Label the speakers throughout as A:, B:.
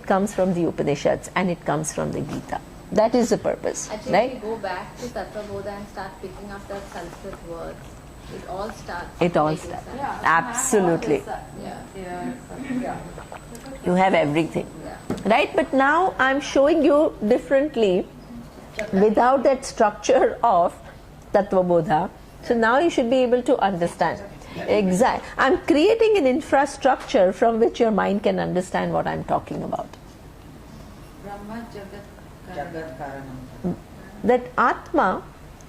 A: comes from the Upanishads and it comes from the Gita. That is the purpose,
B: Actually,
A: right?
B: if we go back to Tattvabodha and start picking up the Sanskrit words, it all starts.
A: It all
B: making
A: starts.
B: sense.
C: Yeah,
A: Absolutely.
C: Yeah.
A: You have everything, right? But now I'm showing you differently without that structure of Tattvabodha. So now you should be able to understand. Exactly. I'm creating an infrastructure from which your mind can understand what I'm talking about.
C: Brahma Jagat Karanam.
A: That Atma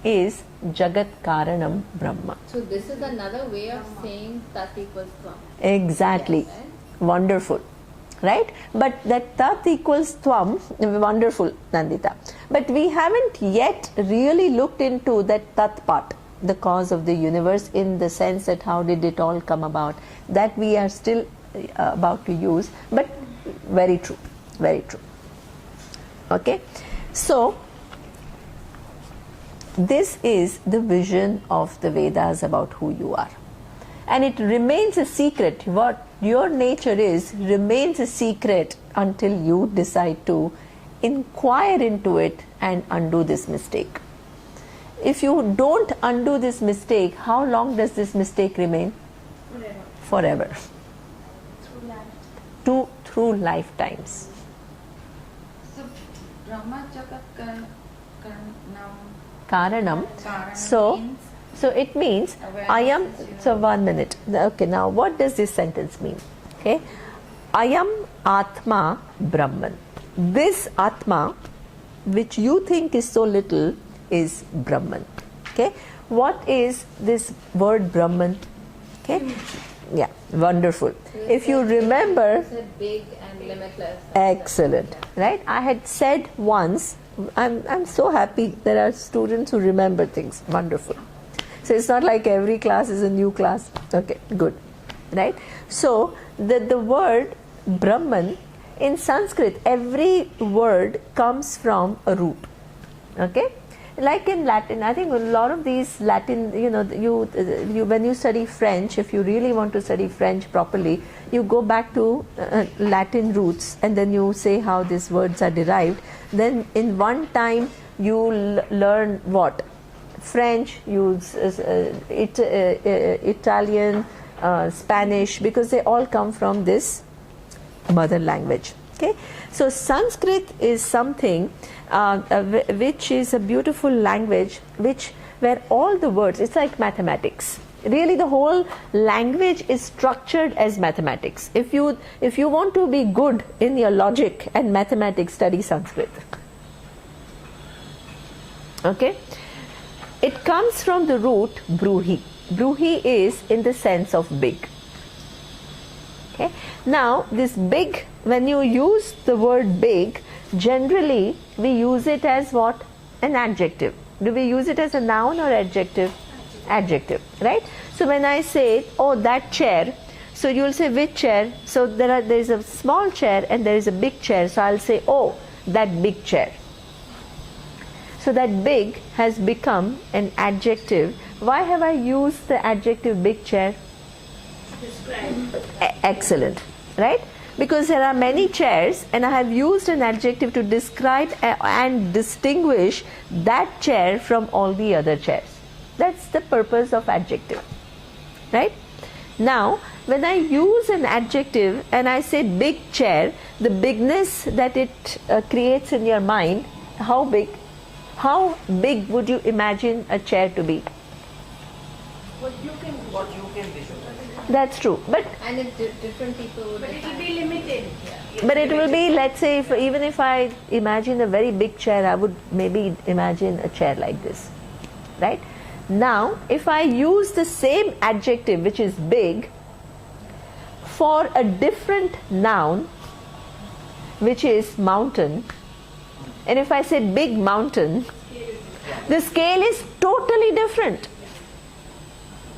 A: is Jagat Karanam Brahma.
B: So this is another way of saying Tat equals Tvam.
A: Exactly.
B: Yes, right?
A: Wonderful. Right? But that Tat equals Tvam, wonderful, Nandita. But we haven't yet really looked into that Tat part, the cause of the universe, in the sense that how did it all come about. That we are still about to use, but very true. Very true. Okay? So, this is the vision of the Vedas about who you are. And it remains a secret. What your nature is remains a secret until you decide to inquire into it and undo this mistake. If you don't undo this mistake, how long does this mistake remain? Forever. Through lifetimes.
C: So Brahma Jagat
A: Karanam.
C: Karanam
A: So
C: means
A: it means I am. So 1 minute. Okay, now what does this sentence mean? Okay, I am Atma Brahman. This Atma, which you think is so little, is Brahman. Okay, what is this word Brahman? Okay, yeah, wonderful. If you remember,
B: You said big and limitless.
A: excellent, right? I had said once. I'm so happy there are students who remember things. Wonderful. So it's not like every class is a new class. Okay, good, right? So the word Brahman in Sanskrit, every word comes from a root. Okay, like in Latin, I think a lot of these Latin, you when you study French, if you really want to study French properly, you go back to Latin roots and then you say how these words are derived. Then in one time you learn what? French, use Italian, Spanish, because they all come from this mother language. Okay, so Sanskrit is something which is a beautiful language, where all the words, it's like mathematics. Really, the whole language is structured as mathematics. If you want to be good in your logic and mathematics, study Sanskrit. Okay, it comes from the root bruhi. Bruhi is in the sense of big. Okay, now this big, when you use the word big, generally we use it as what? An adjective. Do we use it as a noun or adjective? Adjective, right? So when I say, oh, that chair, so you'll say which chair? So there is a small chair and there is a big chair. So I'll say, oh, that big chair. So that big has become an adjective. Why have I used the adjective big chair?
B: Describe.
A: Excellent, right? Because there are many chairs and I have used an adjective to describe and distinguish that chair from all the other chairs. That's the purpose of adjective, right? Now, when I use an adjective and I say big chair, the bigness that it creates in your mind, how big would you imagine a chair to be?
D: What you can visualize.
A: That's true, but
B: Different people would
D: But it will
B: define.
D: be limited.
A: But it will be, let's say, even if I imagine a very big chair, I would maybe imagine a chair like this, right? Now, if I use the same adjective, which is big, for a different noun, which is mountain, and if I say big mountain, the scale is totally different,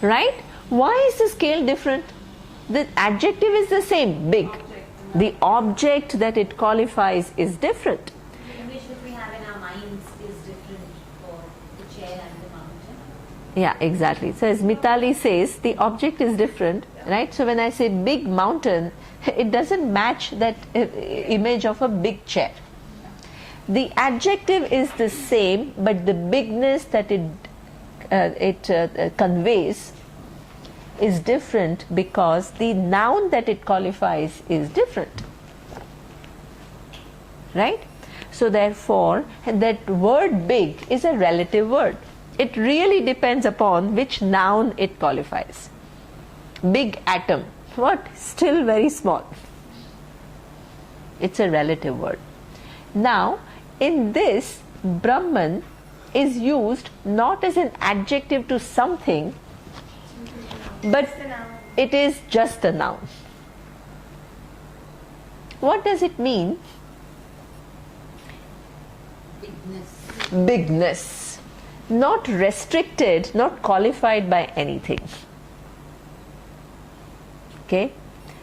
A: right? Why is the scale different? The adjective is the same, big. The object that it qualifies is different.
E: The image that we have in our minds is different for the chair and the mountain.
A: Yeah, exactly. So as Mitali says, the object is different, right? So when I say big mountain, it doesn't match that image of a big chair. The adjective is the same, but the bigness that it conveys is different because the noun that it qualifies is different. Right? So therefore, that word big is a relative word. It really depends upon which noun it qualifies. Big atom, what? Still very small. It's a relative word. Now, in this, Brahman is used not as an adjective to something, but it is just a noun. What does it mean? Bigness. Not restricted, not qualified by anything. Okay?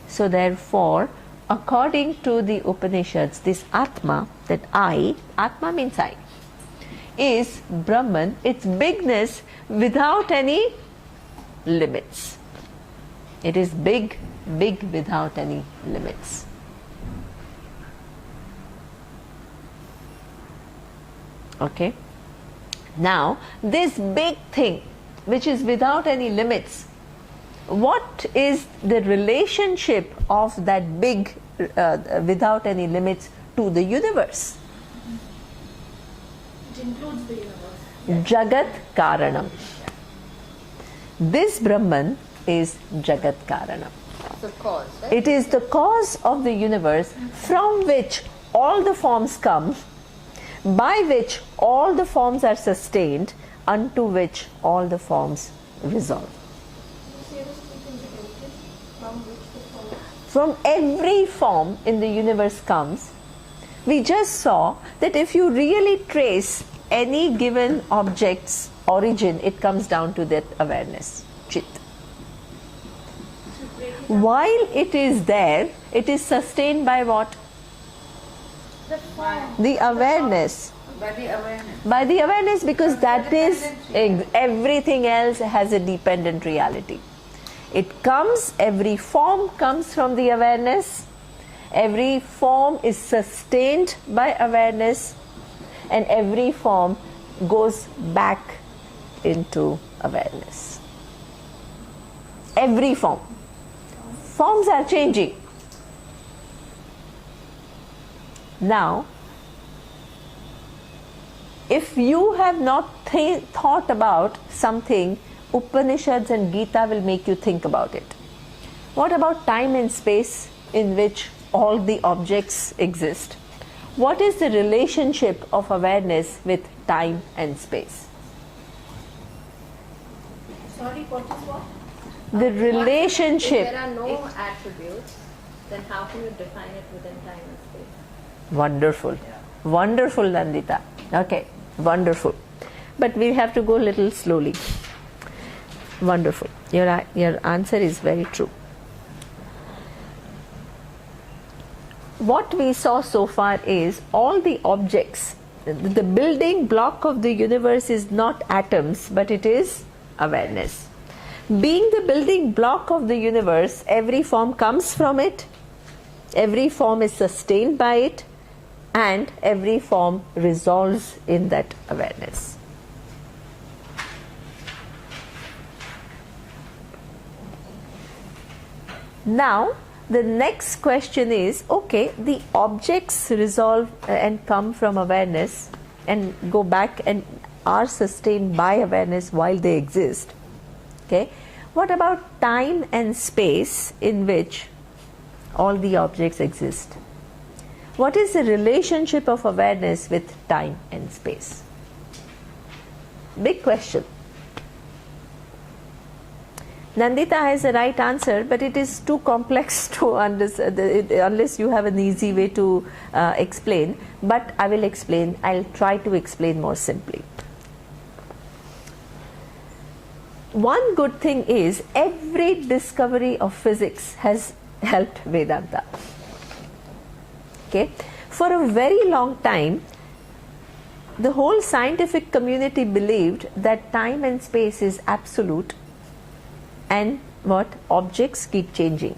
A: So therefore, according to the Upanishads, this Atma, that I, Atma means I, is Brahman, its bigness without any limits. It is big, big without any limits. Okay? Now, this big thing, which is without any limits, what is the relationship of that big without any limits to the universe?
B: It includes the universe.
A: Jagat Karanam. This Brahman is Jagat Karanam.
B: So cause, right?
A: It is the cause of the universe from which all the forms come, by which all the forms are sustained, unto which all the forms resolve. From every form in the universe comes. We just saw that if you really trace any given object's origin, it comes down to that awareness, Chit. While it is there, it is sustained by what? The awareness.
C: By the awareness.
A: By the awareness, because that is everything else has a dependent reality. It comes, every form comes from the awareness, every form is sustained by awareness, and every form goes back into awareness. Every form. Forms are changing. Now, if you have not thought about something, Upanishads and Gita will make you think about it. What about time and space in which all the objects exist? What is the relationship of awareness with time and space?
B: Sorry, what is what?
A: The relationship.
B: If there are no attributes, then how can you define it within time and space?
A: Wonderful. Wonderful, Nandita. Okay, wonderful. But we have to go a little slowly. Wonderful. Your answer is very true. What we saw so far is all the objects. The building block of the universe is not atoms, but it is awareness. Being the building block of the universe, every form comes from it, every form is sustained by it, and every form resolves in that awareness. Now, the next question is, okay, the objects resolve and come from awareness and go back and are sustained by awareness while they exist. Okay, what about time and space in which all the objects exist? What is the relationship of awareness with time and space? Big question. Nandita has the right answer, but it is too complex to understand unless you have an easy way to explain. But I will explain. I'll try to explain more simply. One good thing is every discovery of physics has helped Vedanta. Okay, for a very long time, the whole scientific community believed that time and space is absolute. And what? Objects keep changing.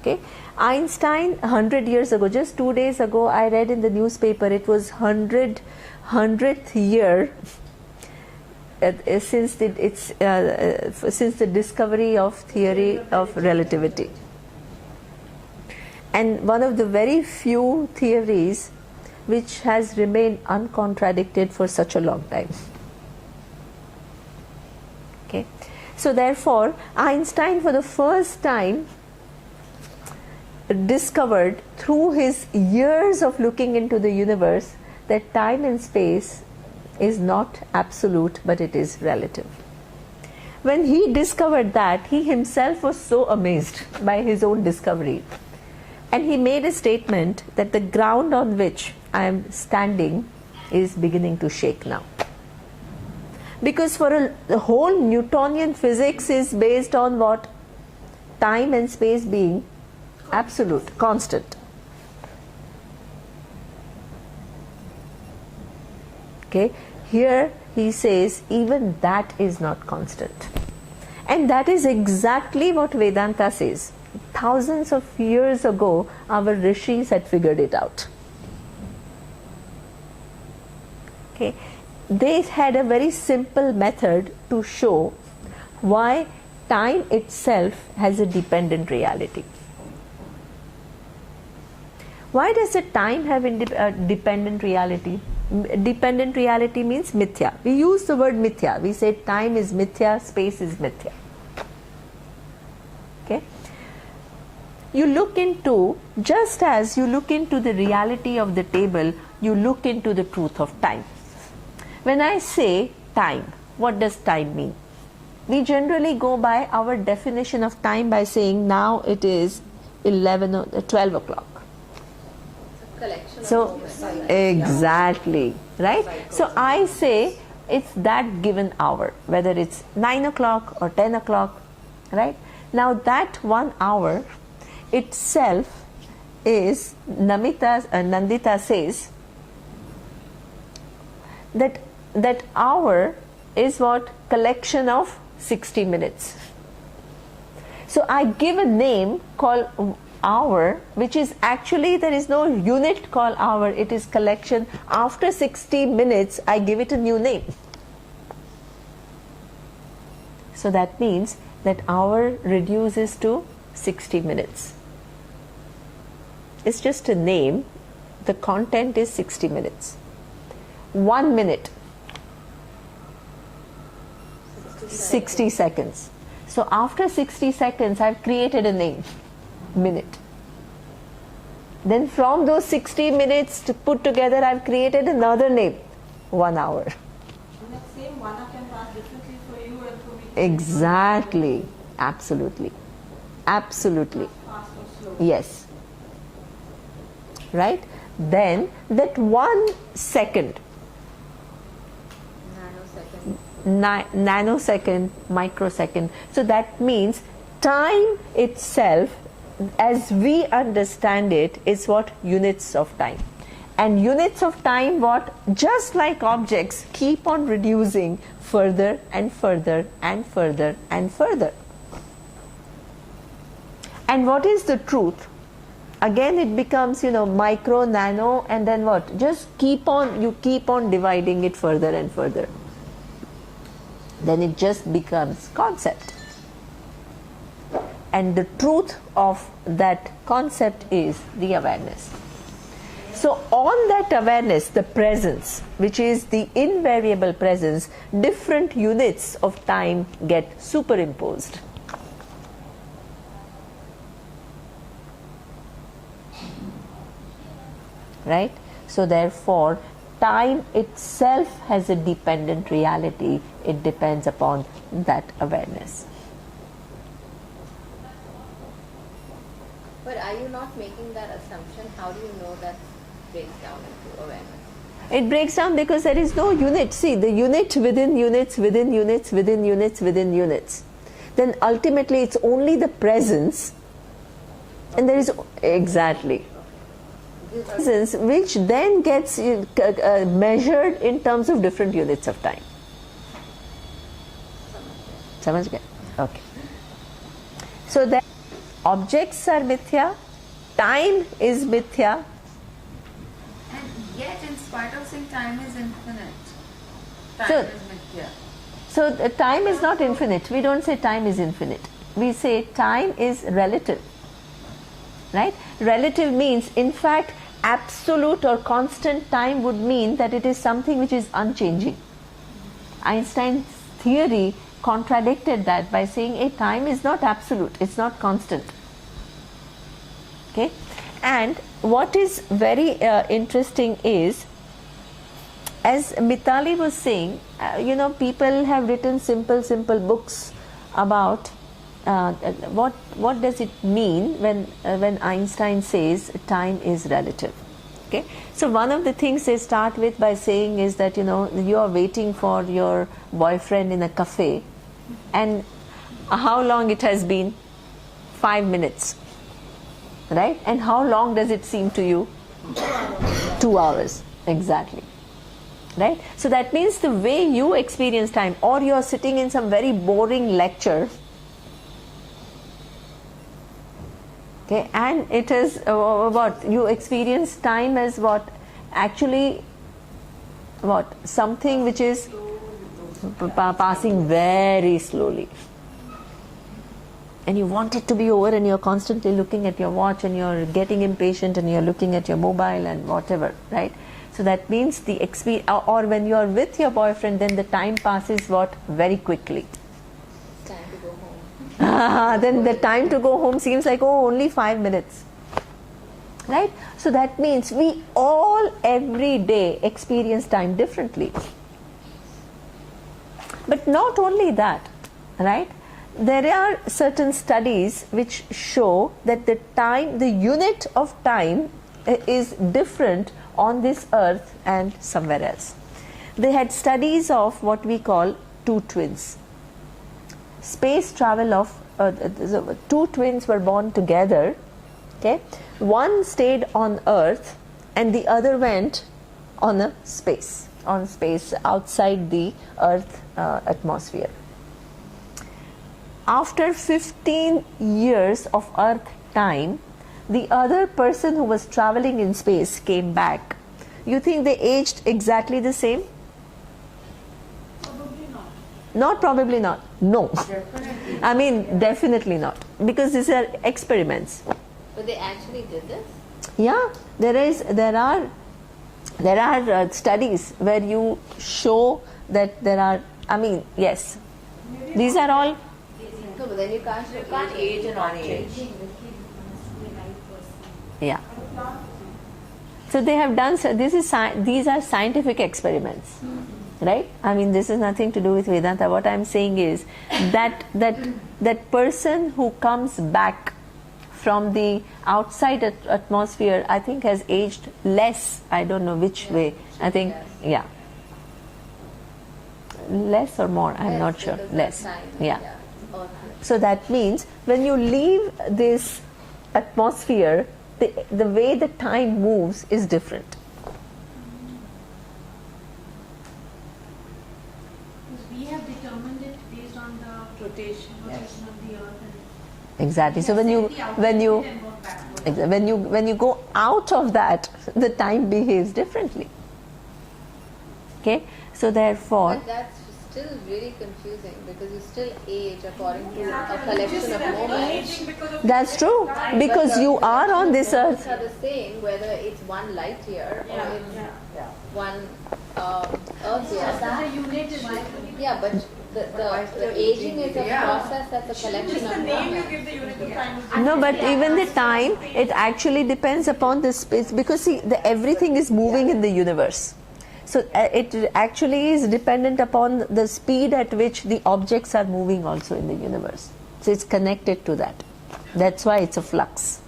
A: Okay, Einstein 100 years ago, just 2 days ago, I read in the newspaper it was 100th year since the discovery of theory of relativity, and one of the very few theories which has remained uncontradicted for such a long time. Okay, so therefore Einstein for the first time discovered through his years of looking into the universe that time and space is not absolute, but it is relative. When he discovered that, he himself was so amazed by his own discovery, and he made a statement that the ground on which I am standing is beginning to shake now. Because the whole Newtonian physics is based on what? Time and space being absolute, constant. Okay, here he says even that is not constant. And that is exactly what Vedanta says. Thousands of years ago, our rishis had figured it out. Okay, they had a very simple method to show why time itself has a dependent reality. Why does the time have dependent reality? Dependent reality means mithya. We use the word mithya. We say time is mithya, space is mithya. Okay? You look into, just as you look into the reality of the table, you look into the truth of time. When I say time, what does time mean? We generally go by our definition of time by saying now it is 11 or 12 o'clock.
B: Collection
A: So
B: of moments.
A: exactly, right? So I say it's that given hour, whether it's 9 o'clock or 10 o'clock, right? Now that 1 hour itself is, Nandita says that hour is what? Collection of 60 minutes. So I give a name called hour, which is actually, there is no unit called hour, it is collection. After 60 minutes I give it a new name. So that means that hour reduces to 60 minutes. It's just a name, the content is 60 minutes. 1 minute, 60 seconds. So after 60 seconds I've created a name, minute. Then from those 60 minutes to put together I've created another name, 1 hour.
C: And that same 1 hour can pass differently for you and for me.
A: Exactly, absolutely, absolutely,
C: Fast or slow.
A: yes, right? Then that 1 second, nanosecond, microsecond, so that means time itself as we understand it is what? Units of time. And units of time, what? Just like objects, keep on reducing further and further and further and further. And what is the truth? Again it becomes, micro, nano, and then what? Just you keep on dividing it further and further. Then it just becomes concept. And the truth of that concept is the awareness. So on that awareness, the presence, which is the invariable presence, different units of time get superimposed. Right? So therefore, time itself has a dependent reality. It depends upon that awareness.
B: But are you not making that assumption? How do you know that breaks down into awareness?
A: It breaks down because there is no unit. See, the unit within units, within units, within units, within units. Then ultimately it's only the presence, and there is exactly presence which then gets measured in terms of different units of time. समझ गए? Okay. So that objects are mithya, time is mithya.
F: And yet, in spite of saying time is infinite, time
A: So-
F: is mithya.
A: So time is not infinite. We don't say time is infinite. We say time is relative. Right? Relative means, in fact, absolute or constant time would mean that it is something which is unchanging. Einstein's theory contradicted that by saying a time is not absolute, it's not constant. Okay? And what is very interesting is, as Mitali was saying, people have written simple books about what does it mean when Einstein says time is relative. Okay, so one of the things they start with by saying is that you are waiting for your boyfriend in a cafe, and how long it has been? 5 minutes, right? And how long does it seem to you? 2 hours, exactly. Right? So that means the way you experience time, or you are sitting in some very boring lecture, okay, and it is what you experience time as what? Actually, what? Something which is passing very slowly. And you want it to be over, and you're constantly looking at your watch, and you're getting impatient, and you're looking at your mobile and whatever, right? So that means the experience, or when you are with your boyfriend, then the time passes what? Very quickly.
B: It's time to go home.
A: Then the time to go home seems like, only 5 minutes. Right? So that means we all every day experience time differently. But not only that, right? There are certain studies which show that the unit of time is different on this earth and somewhere else. They had studies of what we call two twins. Space travel of two twins were born together. Okay, one stayed on Earth and the other went on space outside the Earth atmosphere. After 15 years of Earth time, the other person who was traveling in space came back. You think they aged exactly the same?
C: Probably not.
A: Not probably not. No. I mean, definitely not. Because these are experiments.
B: But they actually did this?
A: Yeah, there are studies where you show that there are. I mean, yes, these are all.
B: No, but then you can't
D: age and non-age.
A: Yeah. So they have done. So these are scientific experiments, right? I mean, this is nothing to do with Vedanta. What I'm saying is that person who comes back from the outside atmosphere, I think, has aged less. I don't know which way. I think, yeah, less or more. I'm not sure. Less. Yeah. So that means when you leave this atmosphere, the way the time moves is different.
C: Because we have determined it based on the rotation of the earth.
A: Exactly. So when you go out of that, the time behaves differently. Okay. So therefore.
B: But that's still really confusing because you still age according to a collection of moments.
A: That's true, because
B: But
A: you are on this
B: moments
A: earth.
B: are the same whether it's one light year or it's one earth year.
C: The unit is different.
B: Yeah, but the aging is a process that's a collection of moments.
C: Give the unit of time.
A: No, but even the time, it actually depends upon the space, because see, everything is moving in the universe. So it actually is dependent upon the speed at which the objects are moving also in the universe. So it's connected to that. That's why it's a flux.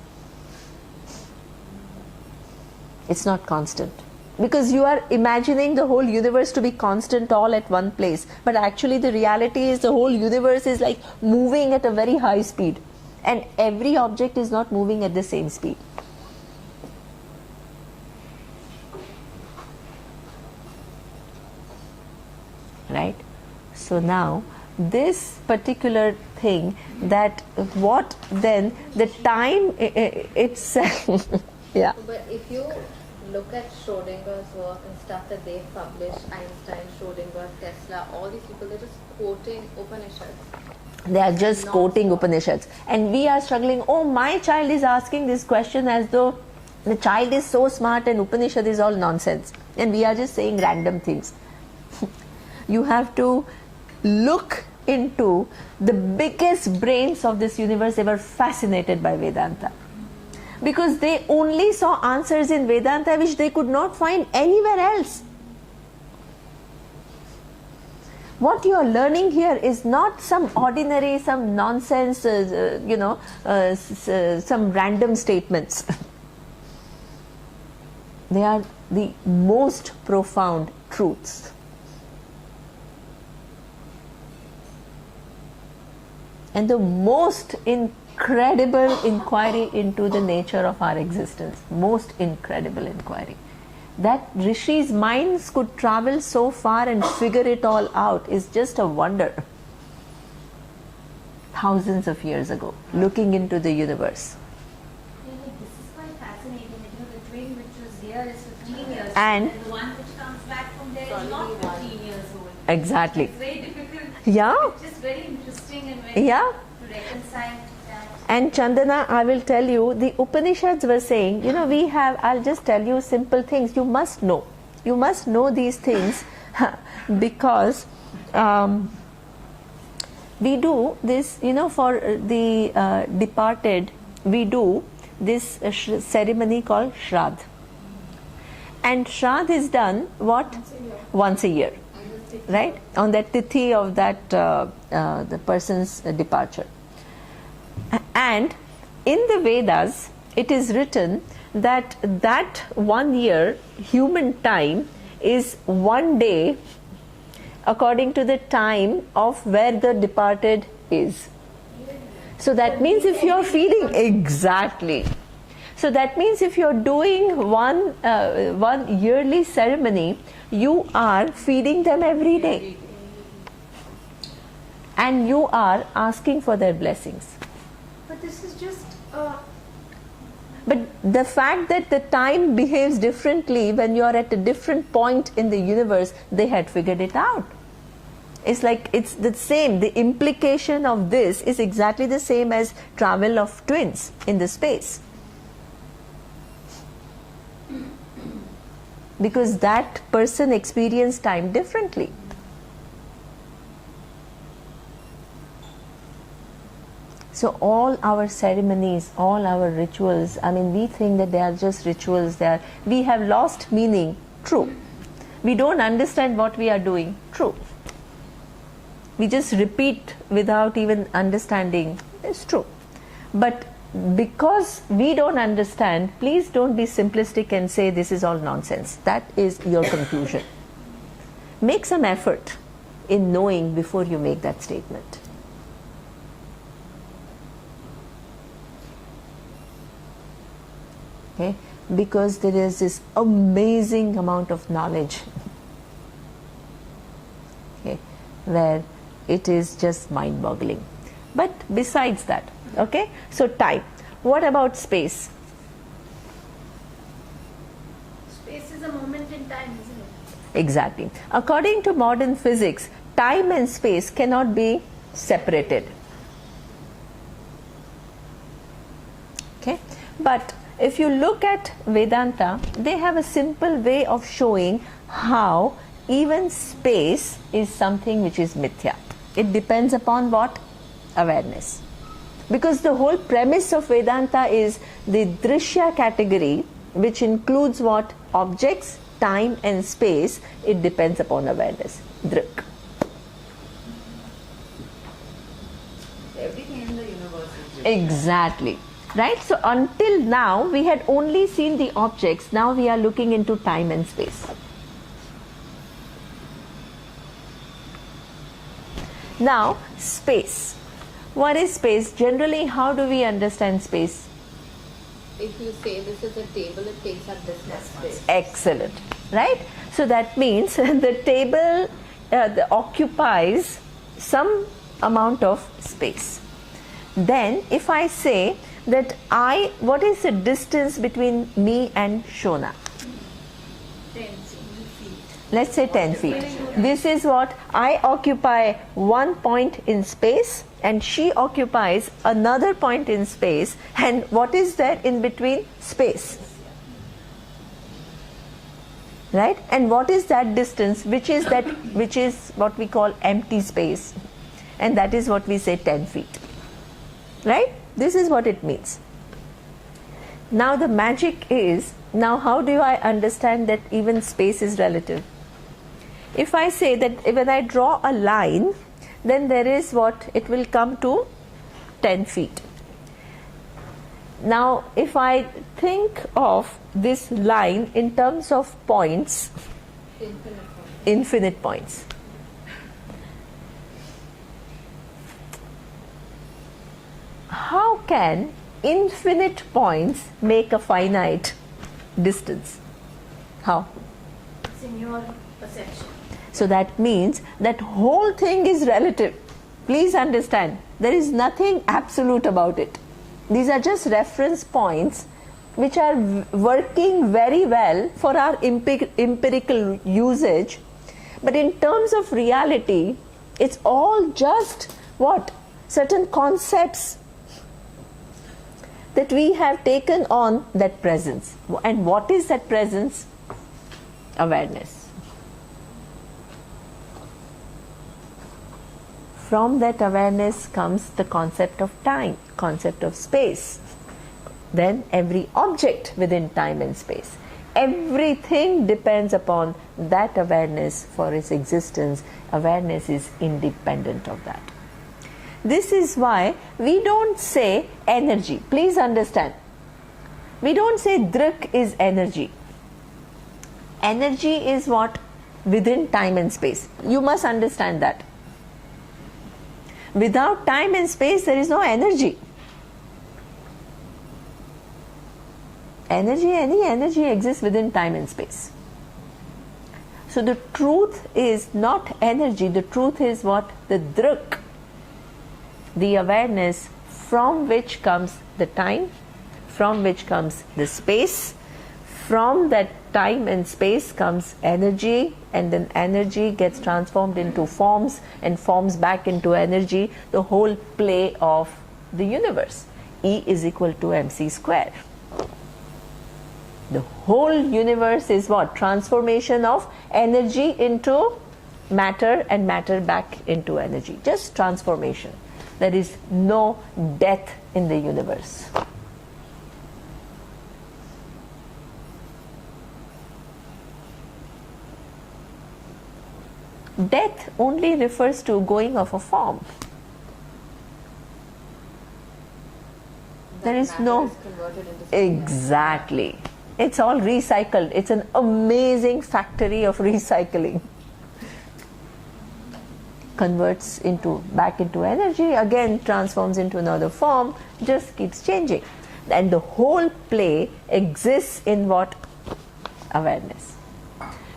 A: It's not constant. Because you are imagining the whole universe to be constant all at one place. But actually the reality is the whole universe is like moving at a very high speed. And every object is not moving at the same speed. Right? So now this particular thing, that what then the time itself. Yeah.
B: But if you look at Schrodinger's work and stuff that they've published, Einstein, Schrodinger, Tesla, all these people, they're just quoting Upanishads.
A: They are just
B: Non-stop.
A: quoting Upanishads. And we are struggling, oh, my child is asking this question as though the child is so smart and Upanishad is all nonsense. And we are just saying random things. You have to look into the biggest brains of this universe. They were fascinated by Vedanta, because they only saw answers in Vedanta which they could not find anywhere else. What you are learning here is not some ordinary, some nonsense, some random statements. They are the most profound truths. And the most incredible inquiry into the nature of our existence. Most incredible inquiry. That Rishi's minds could travel so far and figure it all out is just a wonder. Thousands of years ago, looking into the universe.
E: This is quite fascinating. The twin which was here is 15 years
A: And-
E: old, the one which comes back from there is not 15 years old.
A: Exactly.
E: It's very difficult.
A: Yeah.
E: It's just very interesting and very
A: Yeah.
E: to reconcile that.
A: And Chandana, I will tell you, the Upanishads were saying, I'll just tell you simple things. You must know. You must know these things because we do this, for the departed, we do this ceremony called Shraddh. And Shraddh is done, what? Once a year. Right? On that tithi of that, the person's departure. And in the Vedas, it is written that 1 year human time is 1 day according to the time of where the departed is. So that means if you're feeding, exactly. So that means if you're doing one yearly ceremony, you are feeding them every day. And you are asking for their blessings.
C: But this is just
A: But the fact that the time behaves differently when you are at a different point in the universe, they had figured it out. It's like it's the same. The implication of this is exactly the same as travel of twins in the space. Because that person experienced time differently. So all our ceremonies, all our rituals, we think that they are just rituals. We have lost meaning. True. We don't understand what we are doing. True. We just repeat without even understanding. It's true. But because we don't understand, please don't be simplistic and say this is all nonsense. That is your conclusion. Make some effort in knowing before you make that statement. Okay? Because there is this amazing amount of knowledge, okay, where it is just mind-boggling. But besides that, okay, so time. What about space?
C: space is a moment in time, isn't it?
A: Exactly. According to modern physics, time and space cannot be separated. Okay? But if you look at Vedanta, they have a simple way of showing how even space is something which is mithya. It depends upon what? Awareness. Because the whole premise of Vedanta is the drishya category, which includes what? Objects, time and space. It depends upon awareness. Drik.
D: Everything in the universe is different.
A: Exactly. Right? So until now, we had only seen the objects. Now we are looking into time and space. Now, space. What is space? Generally, how do we understand space?
B: If you say this is a table, it takes up this much space.
A: Excellent. Right? So that means the table occupies some amount of space. Then if I say that what is the distance between me and Shona?
C: 10 feet.
A: Let's say 10 feet. This is what I occupy one point in space and she occupies another point in space, and what is there in between? Space. Right? And what is that distance, which is what we call empty space, and that is what we say 10 feet. Right? This is what it means. Now the magic is, now how do I understand that even space is relative? If I say that when I draw a line, then there is what? It will come to 10 feet. Now if I think of this line in terms of points, infinite points. How can infinite points make a finite distance? How?
E: It's in your perception.
A: So that means that whole thing is relative. Please understand, there is nothing absolute about it. These are just reference points which are working very well for our empirical usage. But in terms of reality, it's all just what? Certain concepts that we have taken on that presence. And what is that presence? Awareness. From that awareness comes the concept of time, concept of space. Then every object within time and space. Everything depends upon that awareness for its existence. Awareness is independent of that. This is why we don't say energy. Please understand. We don't say drik is energy. Energy is what? Within time and space. You must understand that. Without time and space, there is no energy. Any energy exists within time and space. So the truth is not energy. The truth is what? The drik. The awareness from which comes the time, from which comes the space. From that time and space comes energy, and then energy gets transformed into forms and forms back into energy, the whole play of the universe. E is equal to mc square. The whole universe is what? Transformation of energy into matter and matter back into energy. Just transformation. There is no death in the universe. Death only refers to going of a form. There is no... Exactly. It's all recycled. It's an amazing factory of recycling. Converts back into energy, again transforms into another form, just keeps changing. And the whole play exists in what? Awareness.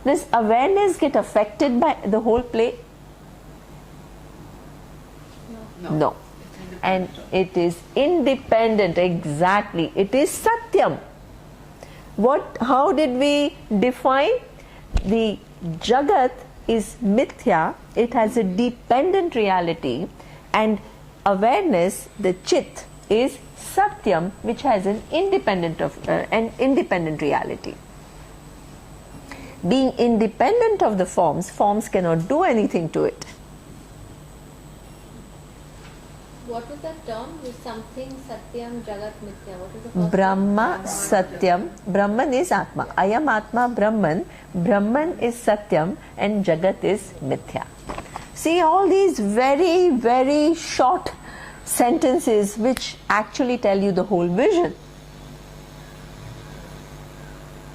A: Does awareness get affected by the whole play? No. And it is independent, exactly. It is Satyam. How did we define? The Jagat is Mithya, it has a dependent reality, and awareness, the Chit, is Satyam, which has an independent reality. Being independent of the forms cannot do anything to it.
B: What was that term? Something Satyam, Jagat, Mithya. What was the first
A: Brahma, Satyam. Brahman is Atma. I am Atma, Brahman. Brahman is Satyam and Jagat is Mithya. See all these very, very short sentences which actually tell you the whole vision.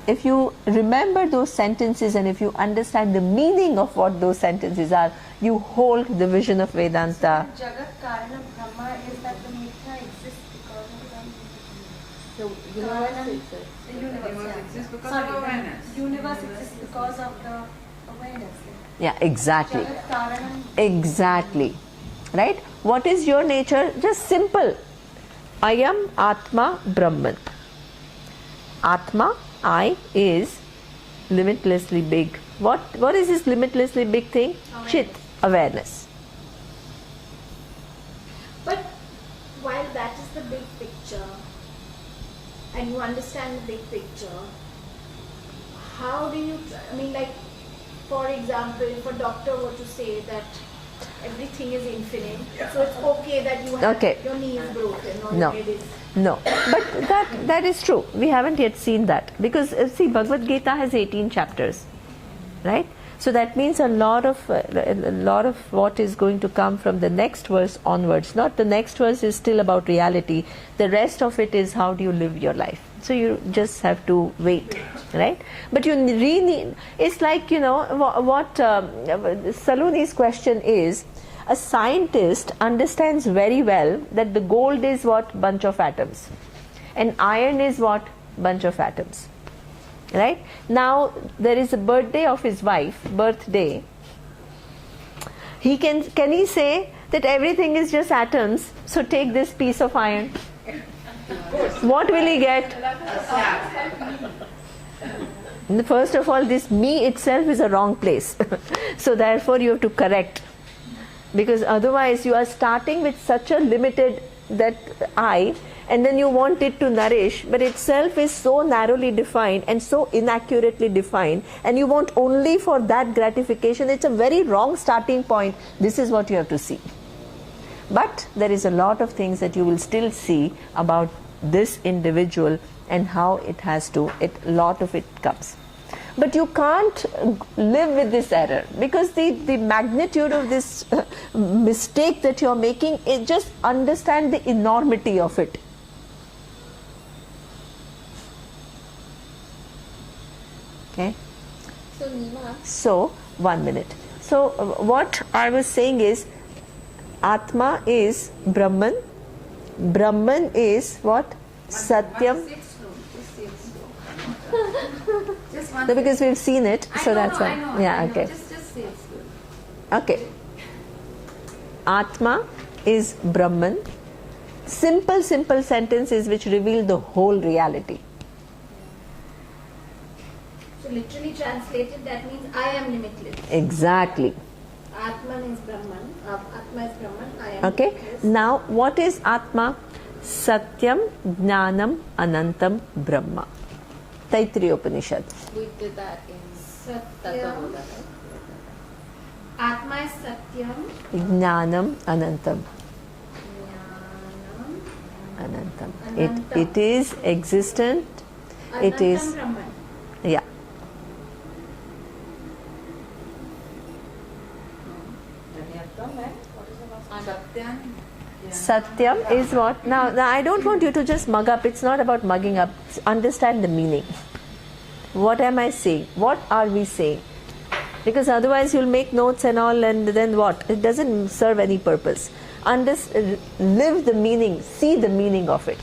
A: If you remember those sentences and if you understand the meaning of what those sentences are, you hold the vision of Vedanta.
F: Jagat Karana Brahma is that the Mithya exists because of
B: The universe itself.
F: the universe.
D: Exists because
F: Sorry,
D: of awareness.
F: the universe exists because of the awareness.
A: Yeah, exactly.
F: Jagat Karanam.
A: Exactly. Right? What is your nature? Just simple. I am Atma Brahman. Atma, I, is limitlessly big. What is this limitlessly big thing? Chit, awareness.
G: But while that is the big picture, and you understand the big picture, how do you, I mean, like, for example, if a doctor were to say that everything is infinite, so it's okay that you have your knee is broken or
A: No.
G: your head is...
A: No, but that is true. We haven't yet seen that because see, Bhagavad Gita has 18 chapters, right? So that means a lot of what is going to come from the next verse onwards. Not the next verse is still about reality. The rest of it is how do you live your life. So you just have to wait, right? But you really, it's like, you know, what Saloni's question is, a scientist understands very well that the gold is what? Bunch of atoms. And iron is what? Bunch of atoms. Right? Now, there is a birthday of his wife, birthday. Can he say that everything is just atoms, so take this piece of iron? What will he get? First of all, this me itself is a wrong place. So therefore you have to correct. Because otherwise you are starting with such a limited that I, and then you want it to nourish, but itself is so narrowly defined and so inaccurately defined, and you want only for that gratification. It's a very wrong starting point. This is what you have to see. But there is a lot of things that you will still see about this individual and how it has to, a lot of it comes. But you can't live with this error because the magnitude of this mistake that you're making, is just understand the enormity of it. Okay?
B: So Nima,
A: So, 1 minute. So, what I was saying is, Atma is Brahman. Brahman is what? Satyam.
F: Say it slow. Just say it slow. Just one.
A: No, because we've seen it, so that's why.
F: I know.
A: Yeah, okay.
F: Just say it slow.
A: Okay. Atma is Brahman. Simple sentences which reveal the whole reality.
G: So literally translated, that means I am limitless.
A: Exactly.
G: Atman is Brahman. Atma is Brahman. I am
A: Okay.
G: limitless.
A: Now, what is Atma? Satyam, Jnanam, Anantam, Brahma. Taittiriya Upanishad.
B: we did that in
G: Satyam.
B: Tattva-boda, right?
G: Atma is Satyam.
A: Jnanam, Anantam.
G: Jnanam.
A: Anantam.
G: Anantam.
A: It is existent. It
G: Anantam
A: is,
G: Brahman.
A: yeah.
F: Satyan.
A: Satyam is what? Now, I don't want you to just mug up. It's not about mugging up. Understand the meaning. What am I saying? What are we saying? Because otherwise you'll make notes and all, and then what? It doesn't serve any purpose. Live the meaning. See the meaning of it.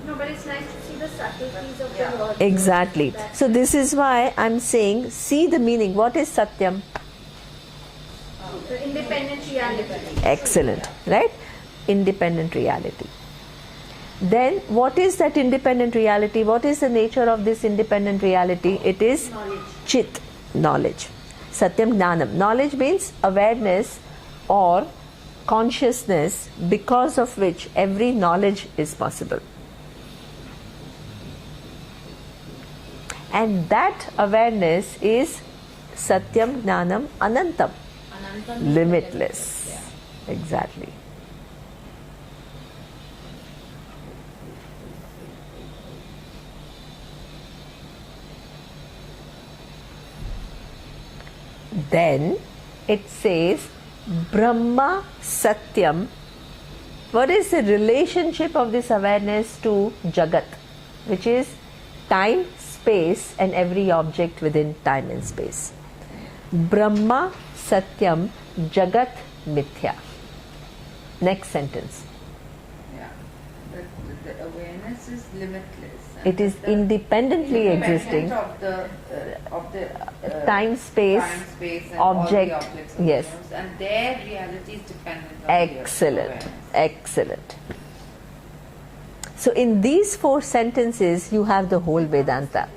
G: No, but it's nice to see the subtleties of the word.
A: Exactly.
G: That's
A: So this is why I'm saying, see the meaning. What is Satyam?
G: the independent reality.
A: Excellent. Right? Independent reality. Then what is that independent reality? What is the nature of this independent reality? It is
G: Knowledge.
A: Chit, knowledge. Satyam Jnanam. Knowledge means awareness or consciousness because of which every knowledge is possible. And that awareness is Satyam Jnanam Anantam.
B: Anantam.
A: Limitless.
B: Yeah.
A: Exactly. Then it says Brahma Satyam. What is the relationship of this awareness to Jagat, which is time, space, and every object within time and space? Brahma Satyam Jagat Mithya. Next sentence.
F: Yeah. awareness is limitless.
A: It is
F: the
A: independently existing.
F: of the
A: Time, space,
F: and
A: object,
F: all the objects of
A: yes.
F: the universe, and their reality is dependent on
A: Excellent,
F: the awareness.
A: excellent. So in these 4 sentences, you have the whole Vedanta.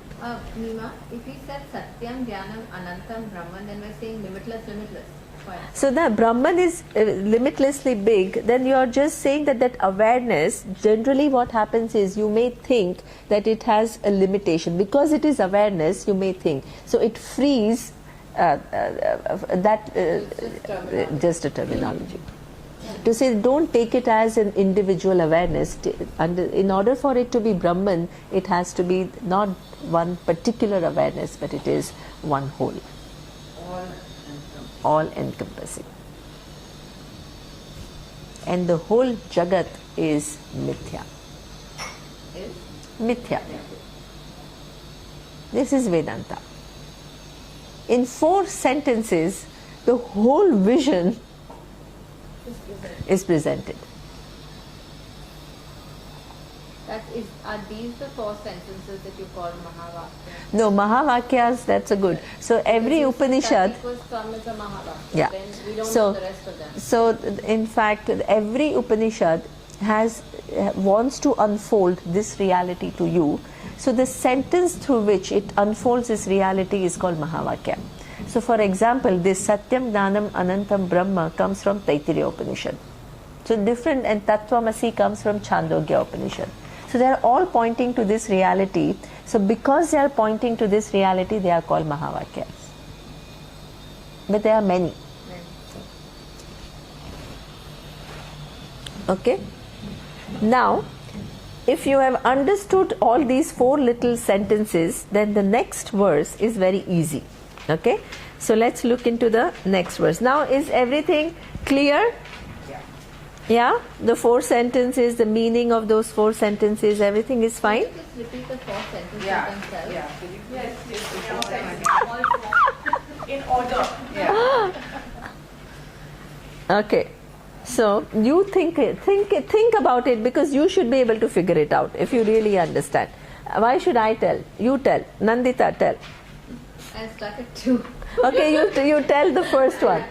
B: Nima, if we said Satyam, Jnanam, Anantam, Brahman, then we're saying limitless, limitless. Why?
A: So the Brahman is limitlessly big, then you are just saying that awareness, generally what happens is you may think that it has a limitation. Because it is awareness, you may think. So it frees just a terminology. To say don't take it as an individual awareness. In order for it to be Brahman, it has to be not one particular awareness, but it is one whole. All encompassing. And the whole Jagat is mithya. Mithya. This is Vedanta. In 4 sentences, the whole vision is presented.
B: Are these the 4 sentences that you call Mahavakya?
A: No, Mahavakyas, that's a good. So every Upanishad.
B: That was come as a Mahavakya.
A: Yeah.
B: Then we don't
A: So,
B: know the rest of them.
A: so in fact, every Upanishad wants to unfold this reality to you. So the sentence through which it unfolds this reality is called Mahavakya. So for example, this Satyam, Jnanam, Anantam, Brahma comes from Taittiriya Upanishad. So different, and Tattvamasi comes from Chandogya Upanishad. So they are all pointing to this reality. So because they are pointing to this reality, they are called Mahavakyas. But there are many. Okay? Now, if you have understood all these 4 little sentences, then the next verse is very easy. Okay? So let's look into the next verse. Now, is everything clear? Yeah? The 4 sentences, the meaning of those 4 sentences, everything is fine?
B: Just repeat the 4 sentences themselves.
D: Yeah.
C: In order.
D: Yeah.
A: Okay. So you think about it, because you should be able to figure it out if you really understand. Why should I tell? You tell. Nandita, tell.
B: I stuck at 2.
A: Okay, you tell the first one.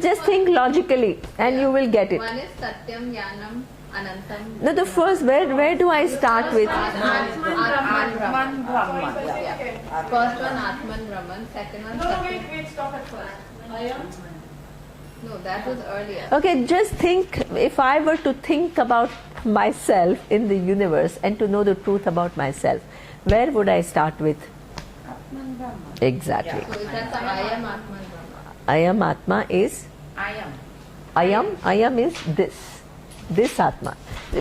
A: Just think logically and you will get it.
B: One is Satyam, Jnanam, Anantam.
A: No, the first, where do I start with?
B: Atman Brahman.
D: Brahman.
B: Yeah. First one Atman Brahman. Second one Satyam.
C: Wait, stop at first.
B: No, that was earlier.
A: Okay, just think, if I were to think about myself in the universe and to know the truth about myself, where would I start with?
F: Atman Brahman.
A: Exactly.
B: So is that I am Atman Brahman?
A: I am Atma is? I am is this Atma.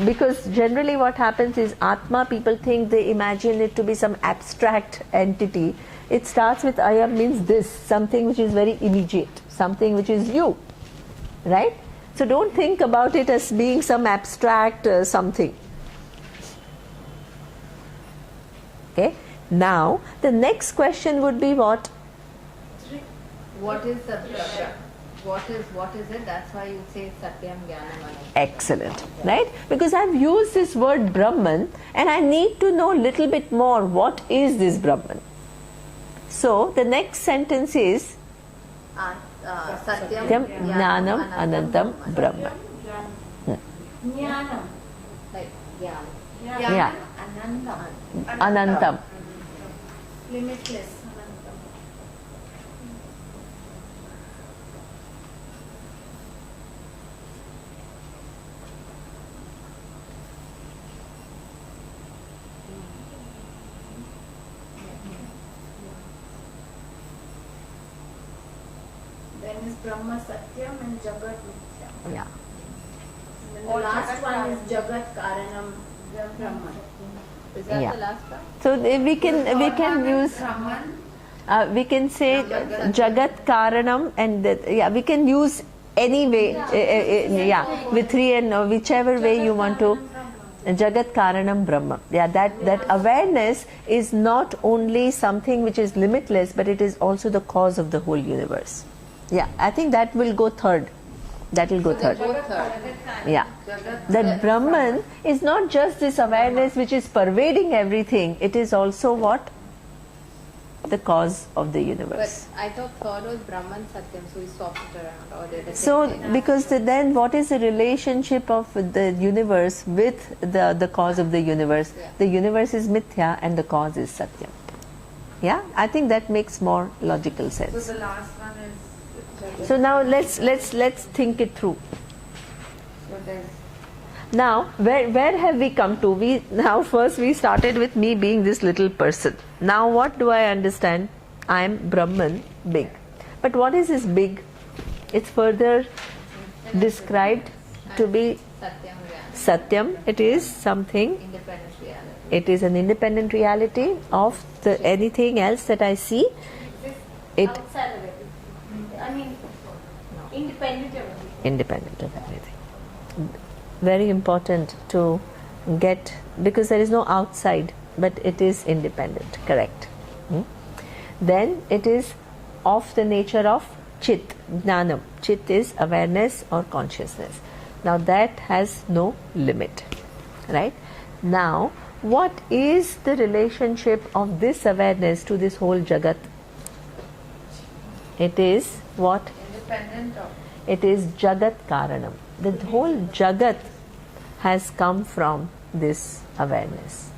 A: Because generally what happens is Atma, people think, they imagine it to be some abstract entity. It starts with I am means this, something which is very immediate, something which is you, right? So don't think about it as being some abstract something. Okay. Now the next question would be what?
B: What is the what is it? That's why you say Satyam, Jnanam, Anantam.
A: Excellent, right? Because I've used this word Brahman and I need to know a little bit more. What is this Brahman? So the next sentence is
B: Satyam,
A: Jnanam, Anantam, Brahman.
C: Jnanam.
B: Like Jnana.
A: Yeah, Anantam.
G: Limitless. Then is Brahma Satyam and Jagat Mithya.
A: Yeah.
G: And the last one is Jagat Karanam Brahman.
B: Is that
A: Yeah.
B: the last one?
A: So we can use. We can say Jagat Karanam, and we can use any way, with 3 and whichever way you want to. Jagat Karanam Brahma. Yeah, that awareness is not only something which is limitless, but it is also the cause of the whole universe. Yeah, I think that will go third. That will go
B: So they're
A: third.
B: both third.
A: Yeah. That Brahman is not just this awareness which is pervading everything, it is also what? The cause of the
B: But
A: universe.
B: I thought third was Brahman Satyam, so we swapped it around. Or they're the
A: So,
B: same thing.
A: because then what is the relationship of the universe with the cause of the universe?
B: Yeah.
A: The universe is mithya and the cause is satyam. Yeah, I think that makes more logical
F: So
A: sense.
F: the last one is.
A: So now let's think it through.
F: So there's
A: Now, where have we come to? Now first we started with me being this little person. Now what do I understand? I am Brahman, big. But what is this big? It's further described to be
B: Satyam, yeah.
A: Satyam. It is something.
B: Independent reality.
A: It is an independent reality of anything else that I see. It
G: Outside of it. I mean, independent of it.
A: independent of everything. Very important to get, because there is no outside, but it is independent, correct. Then it is of the nature of chit, jnanam. Chit is awareness or consciousness. Now that has no limit, right? Now, what is the relationship of this awareness to this whole jagat? It is what?
F: independent of.
A: It is Jagat Karanam. The whole Jagat has come from this awareness.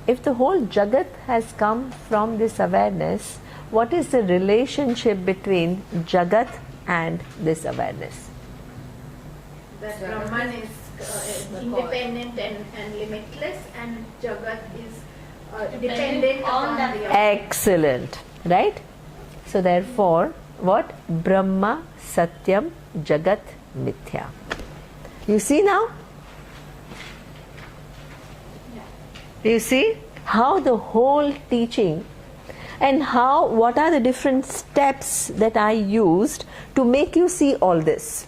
A: If the whole Jagat has come from this awareness, what is the relationship between Jagat and this awareness?
G: That Brahman is independent and limitless, and Jagat is dependent on the other.
A: Excellent, right? So therefore, what? Brahma, Satyam, Jagat, Mithya. You see now? You see how the whole teaching and what are the different steps that I used to make you see all this.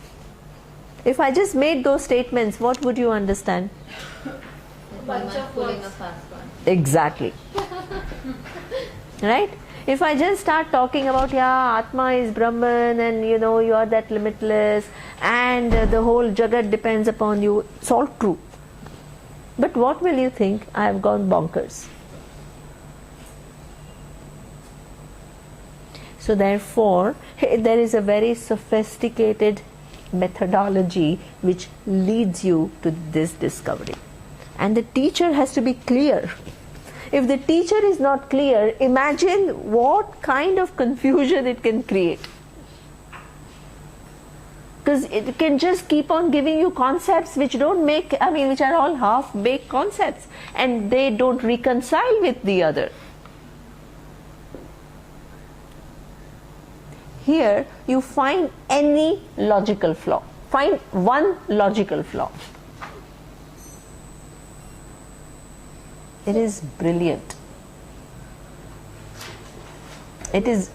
A: If I just made those statements, what would you understand?
G: Bunch of
B: Pulling a
G: words.
B: fast one.
A: Exactly. Right? If I just start talking about, Atma is Brahman and you are that limitless and the whole Jagat depends upon you, it's all true. But what will you think? I have gone bonkers. So therefore, there is a very sophisticated methodology which leads you to this discovery. And the teacher has to be clear. If the teacher is not clear, imagine what kind of confusion it can create. Because it can just keep on giving you concepts which which are all half-baked concepts and they don't reconcile with the other. Here you find any logical flaw. Find one logical flaw. It is brilliant. It is,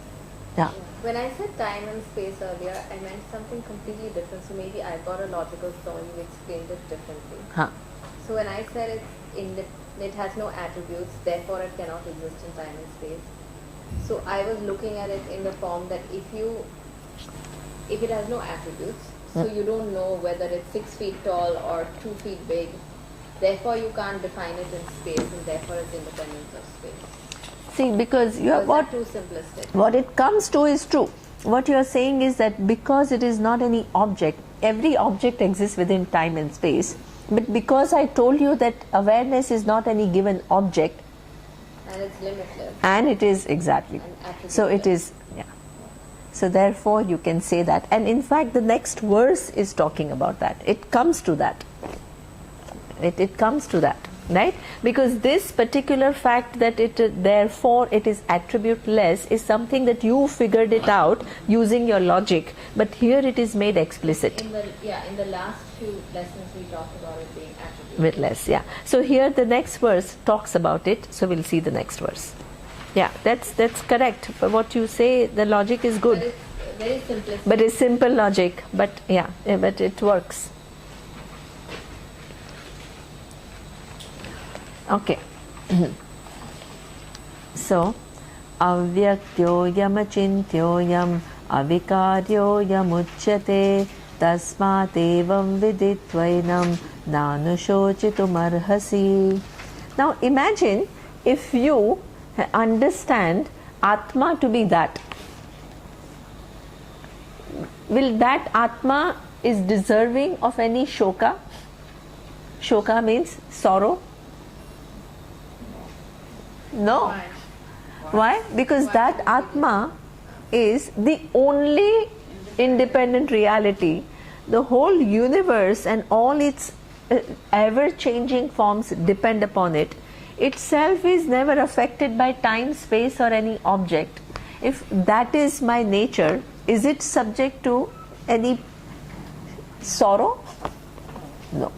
A: yeah.
B: When I said time and space earlier, I meant something completely different. So maybe I got a logical flaw and you explained it differently.
A: Huh.
B: So when I said it has no attributes, therefore it cannot exist in time and space. So I was looking at it in the form that if it has no attributes, so you don't know whether it's 6 feet tall or 2 feet big, therefore you can't define it in space and therefore it's independent of space.
A: See, because you have
B: Or is that too simplistic?
A: what it comes to is true. What you are saying is that because it is not any object, every object exists within time and space. But because I told you that awareness is not any given object,
B: And it's limitless.
A: and it is exactly.
B: And
A: So it
B: attributeless.
A: is, yeah. So therefore you can say that. And in fact the next verse is talking about that. It comes to that. It comes to that, right? Because this particular fact that therefore it is attributeless is something that you figured it out using your logic. But here it is made explicit.
B: In the last few lessons we talked about it being attribute.
A: With less, yeah. So here the next verse talks about it. So we'll see the next verse. Yeah, that's correct. But what you say, the logic is
B: But
A: good.
B: it's very simplistic.
A: But it's simple logic. But but it works. Okay. So, avyaktoyam achintyoyam avikaryo yamuchyate tasmat evam viditvainam nanushochitum arhasi. Now imagine if you understand Atma to be that. Will that Atma is deserving of any shoka? Shoka means sorrow. No. Why? Because that Atma is the only independent reality. The whole universe and all its ever-changing forms depend upon it. Itself is never affected by time, space or any object. If that is my nature, is it subject to any sorrow? No.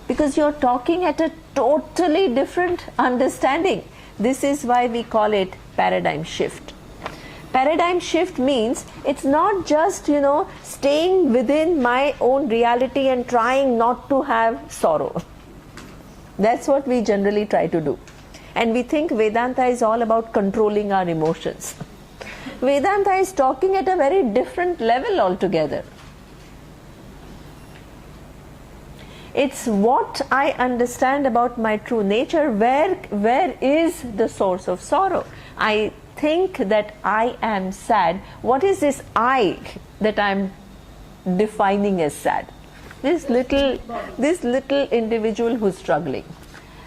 A: Because you're talking at a totally different understanding. This is why we call it paradigm shift. Paradigm shift means it's not just, staying within my own reality and trying not to have sorrow. That's what we generally try to do. And we think Vedanta is all about controlling our emotions. Vedanta is talking at a very different level altogether. It's what I understand about my true nature. Where is the source of sorrow? I think that I am sad. What is this I that I'm defining as sad? This little individual who's struggling.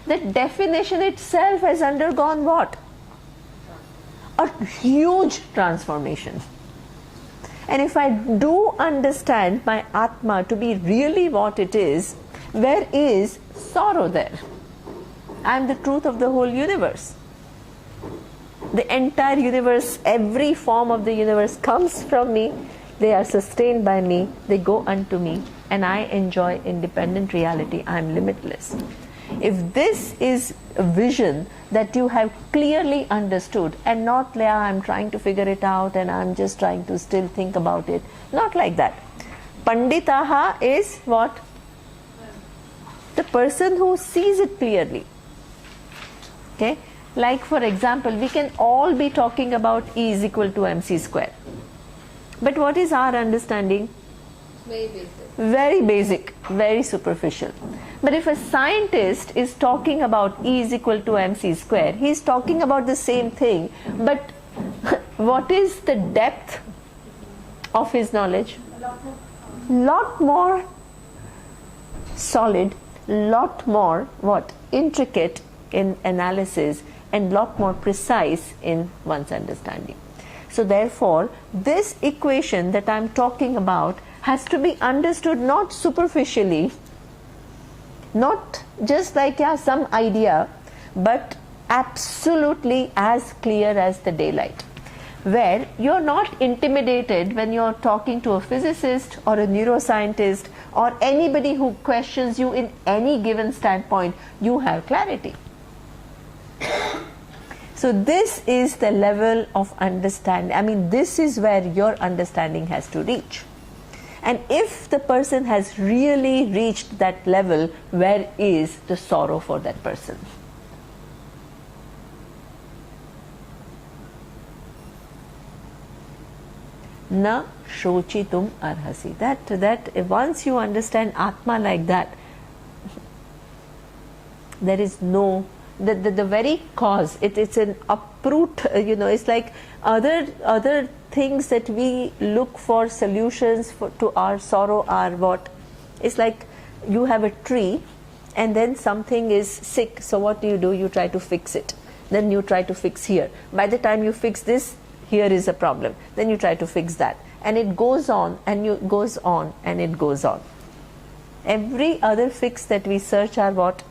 A: The definition itself has undergone what? A huge transformation. And if I do understand my Atma to be really what it is, where is sorrow there? I am the truth of the whole universe. The entire universe, every form of the universe comes from me. They are sustained by me. They go unto me. And I enjoy independent reality. I am limitless. If this is a vision that you have clearly understood and not like I'm trying to figure it out and I'm just trying to still think about it, not like that. Panditaha is what? The person who sees it clearly. Okay? Like for example, we can all be talking about E is equal to mc square. But what is our understanding?
B: Very basic.
A: Very basic, very superficial. But if a scientist is talking about E is equal to mc square, he is talking about the same thing. But what is the depth of his knowledge? Lot more solid, lot more what? Intricate in analysis and lot more precise in one's understanding. So therefore, this equation that I'm talking about has to be understood not superficially, not just like some idea, but absolutely as clear as the daylight. Where you're not intimidated when you're talking to a physicist or a neuroscientist or anybody who questions you in any given standpoint, you have clarity. So this is the level of understanding. This is where your understanding has to reach. And if the person has really reached that level, where is the sorrow for that person? Na shochitum arhasi. That once you understand Atma like that, there is no the very cause. It's an uproot. It's like other things that we look for solutions to our sorrow are what? It's like you have a tree and then something is sick. So what do? You try to fix it. Then you try to fix here. By the time you fix this, here is a problem. Then you try to fix that. And it goes on and it goes on and it goes on. Every other fix that we search are what?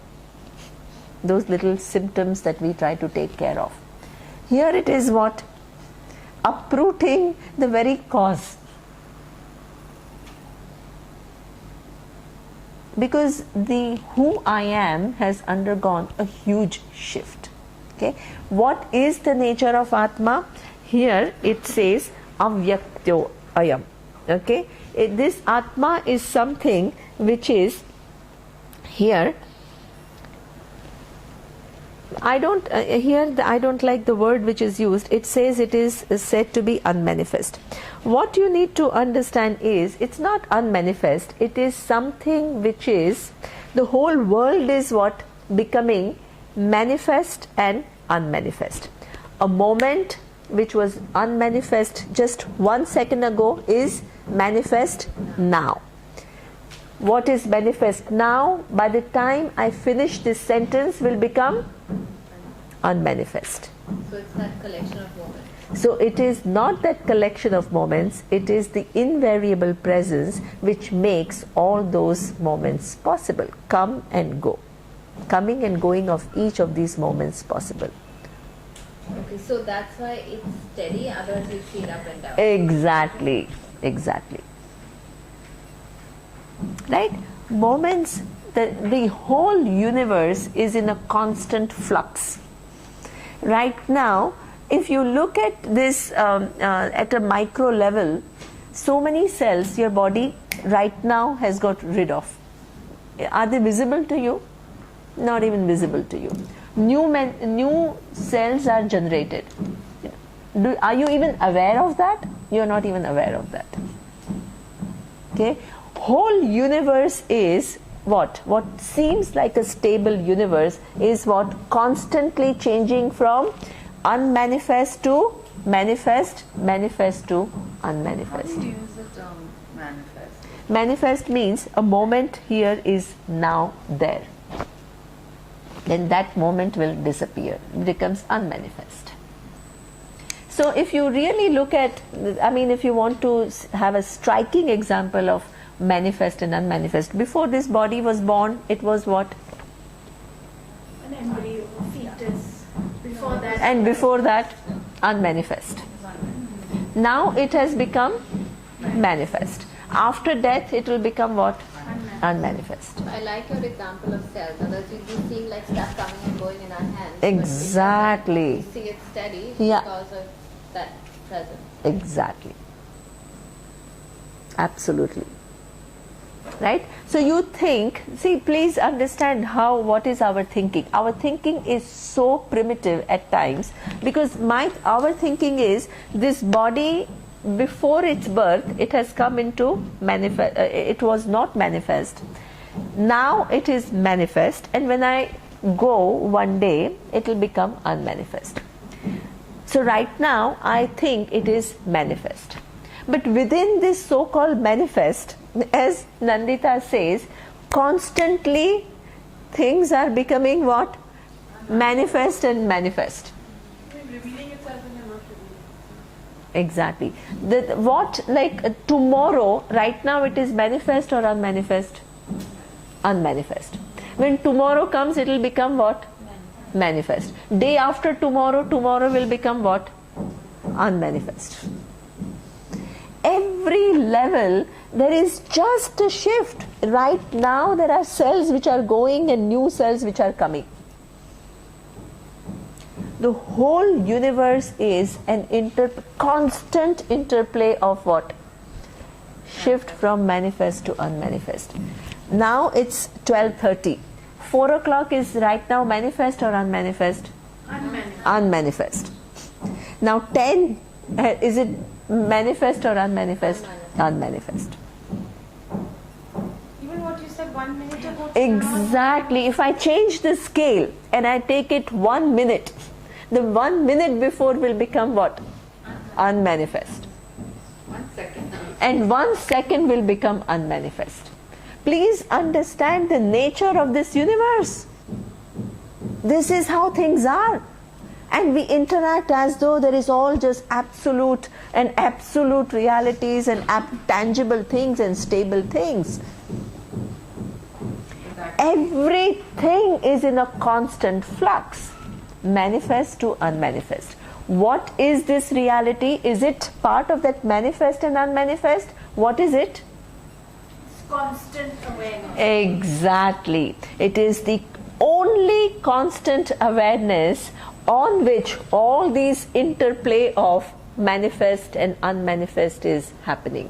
A: Those little symptoms that we try to take care of. Here it is what? Uprooting the very cause. Because the who I am has undergone a huge shift. Okay, what is the nature of Atma? Here it says avyaktyo ayam. Okay, this Atma is something which is here I don't I don't like the word which is used. It says it is said to be unmanifest. What you need to understand is it's not unmanifest. It is something which is, the whole world is what? Becoming manifest and unmanifest. A moment which was unmanifest just 1 second ago is manifest now. What is manifest now, by the time I finish this sentence, will become unmanifest.
B: So it's that collection of moments.
A: So it is not that collection of moments, it is the invariable presence which makes all those moments possible. Come and go. Coming and going of each of these moments possible.
B: Okay, so that's why it's steady, otherwise we see it up and down.
A: Exactly. Right? Moments, the whole universe is in a constant flux. Right now, if you look at this at a micro level, so many cells your body right now has got rid of. Are they visible to you? Not even visible to you. New cells are generated. Are you even aware of that? You are not even aware of that. Okay? Whole universe is what? What seems like a stable universe is what? Constantly changing from unmanifest to manifest, manifest to
F: How
A: unmanifest.
F: do you use the term manifest?
A: Manifest means a moment here is now there. Then that moment will disappear, it becomes unmanifest. So if you really look at, if you want to have a striking example of manifest and unmanifest, before this body was born, it was what?
G: An embryo, a fetus. Before that.
A: And before that, unmanifest. Now it has become manifest. After death, it will become what? Unmanifest.
B: I like your example of cells, otherwise we'd be seeing like stuff coming and going in our hands.
A: Exactly.
B: We see it steady
A: Yeah.
B: because of that presence.
A: Exactly. Absolutely. Right? So you think, see, please understand what is our thinking. Our thinking is so primitive at times because our thinking is this body, before its birth, it has come into manifest. It was not manifest. Now it is manifest, and when I go one day, it will become unmanifest. So right now, I think it is manifest. But within this so-called manifest, as Nandita says, constantly things are becoming what? Manifest and manifest.
C: Revealing itself and you're not revealing.
A: Exactly. Tomorrow, right now it is manifest or unmanifest? Unmanifest. When tomorrow comes, it will become what? Manifest. Day after tomorrow will become what? Unmanifest. Every level there is just a shift. Right now there are cells which are going and new cells which are coming. The whole universe is an constant interplay of what? Shift from manifest to unmanifest. Now it's 12:30. 4 o'clock is right now manifest or unmanifest?
C: Unmanifest.
A: Unmanifest. Now 10, is it manifest or unmanifest? Unmanifest.
C: Even what you said 1 minute ago.
A: Exactly. If I change the scale and I take it 1 minute, the 1 minute before will become what? Unmanifest.
F: 1 second.
A: And 1 second will become unmanifest. Please understand the nature of this universe. This is how things are. And we interact as though there is all just absolute realities and tangible things and stable things. Everything is in a constant flux, manifest to unmanifest. What is this reality? Is it part of that manifest and unmanifest? What is it?
G: Constant awareness.
A: Exactly. It is the only constant awareness on which all these interplay of manifest and unmanifest is happening.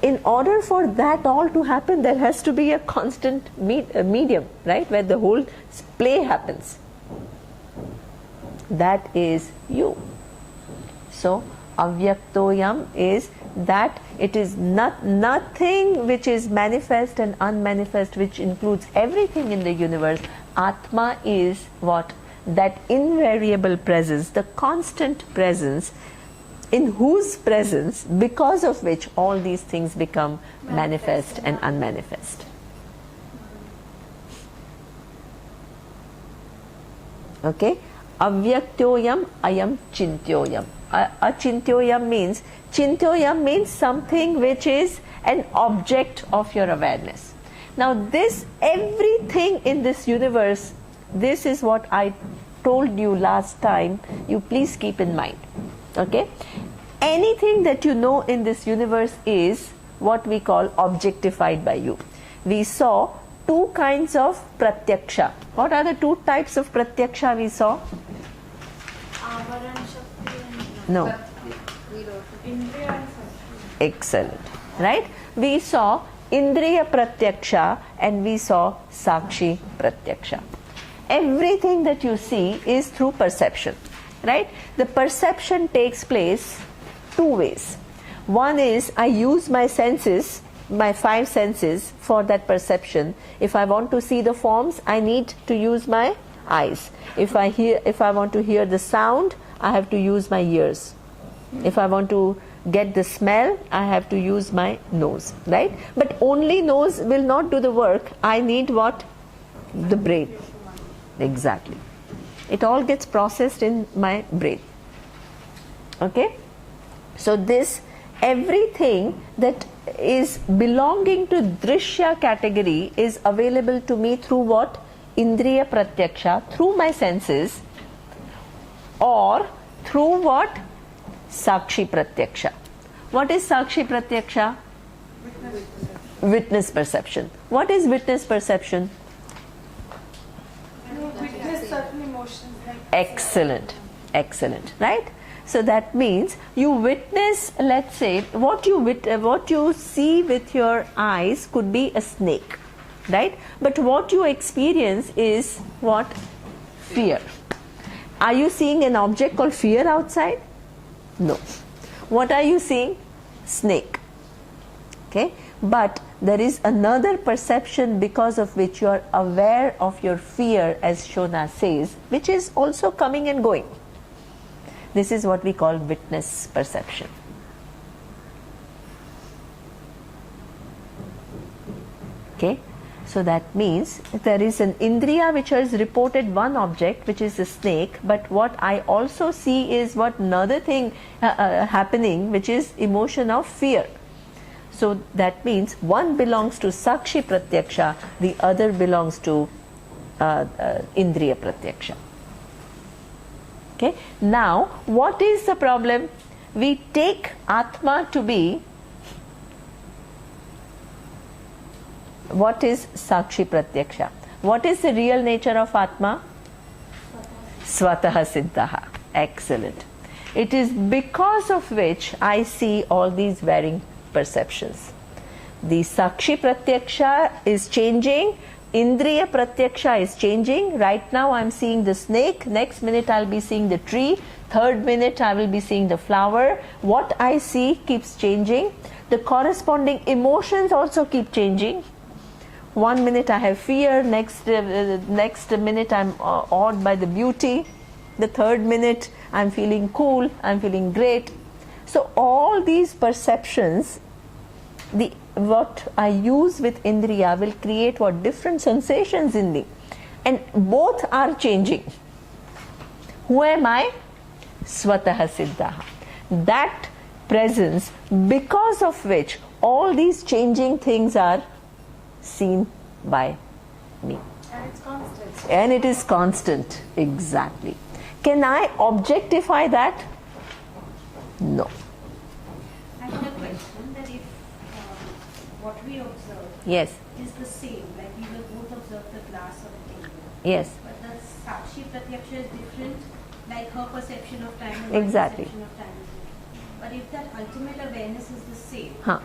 A: In order for that all to happen, there has to be a constant medium, right, where the whole play happens. That is you. So avyaktoyam is that it is nothing which is manifest and unmanifest, which includes everything in the universe. Atma is what? That invariable presence, the constant presence, in whose presence, because of which all these things become manifest and unmanifest. Okay? Avyaktoyam ayam chintyoyam. Achintyoyam means something which is an object of your awareness. Now this, everything in this universe, this is what I told you last time, you please keep in mind. Okay? Anything that you know in this universe is what we call objectified by you. We saw two kinds of pratyaksha. What are the two types of pratyaksha we saw?
G: Avaran Shakti and
A: No. Excellent. Right? We saw Indriya Pratyaksha and we saw Sakshi Pratyaksha. Everything that you see is through perception. Right? The perception takes place two ways. One is I use my senses, my five senses for that perception. If I want to see the forms, I need to use my eyes. If I want to hear the sound, I have to use my ears. If I want to get the smell, I have to use my nose, right? But only nose will not do the work. I need what? The brain. Exactly. It all gets processed in my brain. Okay? So this, everything that is belonging to Drishya category is available to me through what? Indriya Pratyaksha, through my senses, or through what? Sakshi Pratyaksha. What is Sakshi Pratyaksha? Witness perception. What is witness perception?
C: Witness certain emotions like
A: Excellent. Excellent. Right? So that means you witness, let's say, what you see with your eyes could be a snake. Right? But what you experience is what? Fear. Are you seeing an object called fear outside? No. What are you seeing? Snake. Okay? But there is another perception because of which you are aware of your fear, as Shona says, which is also coming and going. This is what we call witness perception. Okay? So that means there is an indriya which has reported one object, which is a snake, but what I also see is what another thing happening, which is emotion of fear. So that means one belongs to Sakshi Pratyaksha, the other belongs to Indriya Pratyaksha. Okay? Now, what is the problem? We take Atma to be, what is Sakshi Pratyaksha? What is the real nature of Atma? Swataha Siddhaha. Excellent. It is because of which I see all these varying perceptions. The Sakshi Pratyaksha is changing, Indriya Pratyaksha is changing. Right now I am seeing the snake, next minute I will be seeing the tree, third minute I will be seeing the flower. What I see keeps changing. The corresponding emotions also keep changing. One minute I have fear, next minute I am awed by the beauty, the third minute I am feeling cool, I am feeling great. So all these perceptions, what I use with Indriya will create what? Different sensations in me, and both are changing. Who am I? Swataha Siddhaha. That presence, because of which all these changing things are seen by me.
C: and it's constant.
A: And it is constant. Exactly. Can I objectify that? No.
E: I have a question that if what we observe
A: Yes.
E: is the same, like we will both observe the glass or the table,
A: Yes.
E: but the Sakshi Pratyaksha is different, like her perception of time and
A: Exactly.
E: my perception of time is different. But if that ultimate awareness is the same,
A: Huh.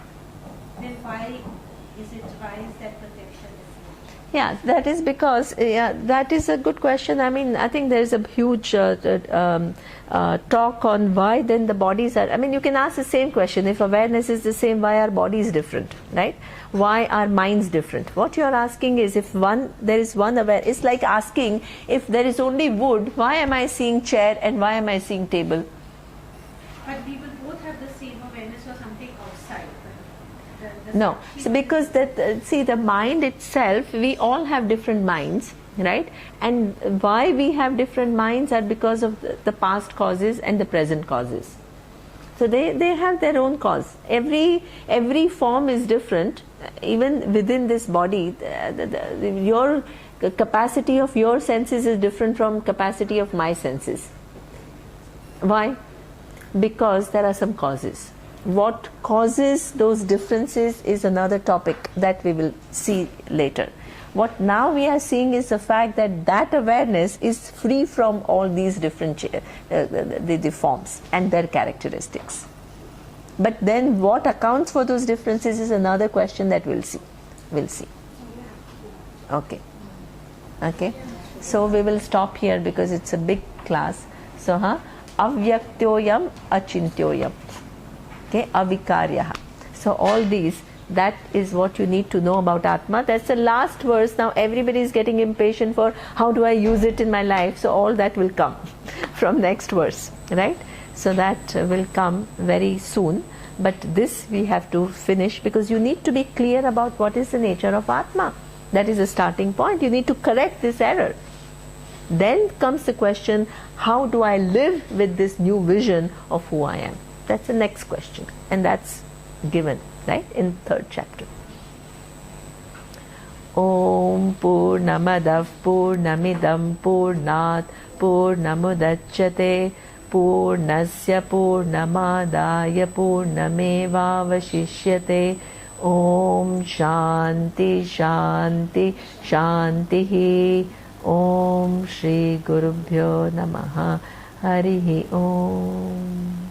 C: then why is that protection different?
A: Yeah, that is because that is a good question. I mean, I think there is a huge talk on why then the bodies are. I mean, you can ask the same question. If awareness is the same, why are bodies different, right? Why are minds different? What you are asking is if there is one aware. It's like asking if there is only wood, why am I seeing chair and why am I seeing table?
C: But we will both have the same awareness or something outside.
A: No, so because that see the mind itself, we all have different minds, right? And why we have different minds are because of the past causes and the present causes. So they have their own cause. Every form is different, even within this body. Your capacity of your senses is different from capacity of my senses. Why? Because there are some causes. What causes those differences is another topic that we will see later. What now we are seeing is the fact that awareness is free from all these different the forms and their characteristics. But then what accounts for those differences is another question that we'll see. Okay. So we will stop here because it's a big class. So avyaktoyam achintyoyam. Okay, avikaryaha. So all these, that is what you need to know about Atma. That's the last verse. Now everybody is getting impatient for how do I use it in my life. So all that will come from next verse, right? So that will come very soon. But this we have to finish because you need to be clear about what is the nature of Atma. That is a starting point. You need to correct this error. Then comes the question, how do I live with this new vision of who I am? That's the next question, and that's given, right, in 3rd chapter. Om Purnamadav Purnamidam Purnat Purnamudachyate Purnasya Purnamadaya Purnamevavashishyate. Om Shanti Shanti Shantihi. Om Shri Gurubhyo Namaha. Harihi Om.